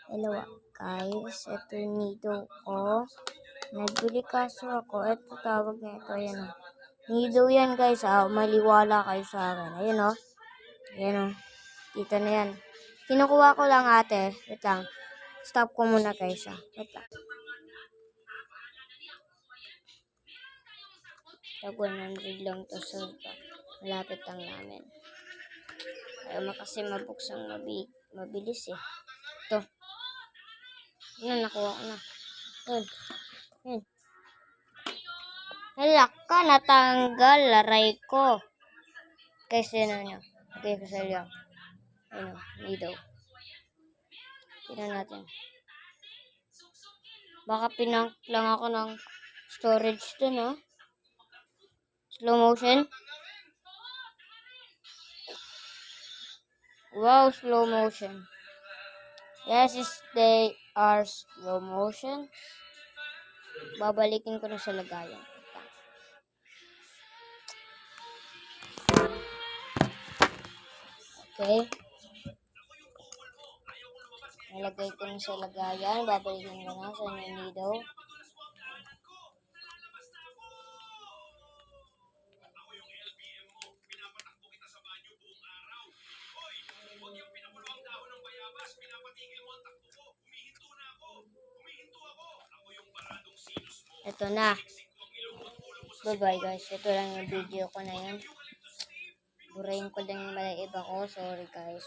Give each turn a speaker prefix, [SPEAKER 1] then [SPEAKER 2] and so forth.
[SPEAKER 1] Hello guys, ito yung nido ko. Nagbili kaso ako. Ito tawag na ito. Ayan o. Nido yan guys. Maliwala kayo sa akin. Ayan o. Ayan o. Kita na yan. Kinukuha ko lang ate. Wait lang. Stop ko muna guys. Wait lang. Tag 100 lang to sa malapit lang namin. Ayaw kasi mabuksang mabilis eh. Ito. Yan, nakuha ko na. Yan. Yan. Halak ka, natanggal. Laray ko. Kasi na nyo. Okay, kasi lang. Ayun o, nido. Tingnan natin. Baka pinank lang ako ng storage dun, ha? Slow motion. Wow, slow motion. Yes, they are slow motion. Babalikin ko na sa lagayan. Okay. Nalagay ko na sa lagayan. Babalikin ko na sa nido. Ito na. Bye-bye guys. Ito lang yung video ko na yan. Burahin ko lang yung mga iba ko. Sorry guys.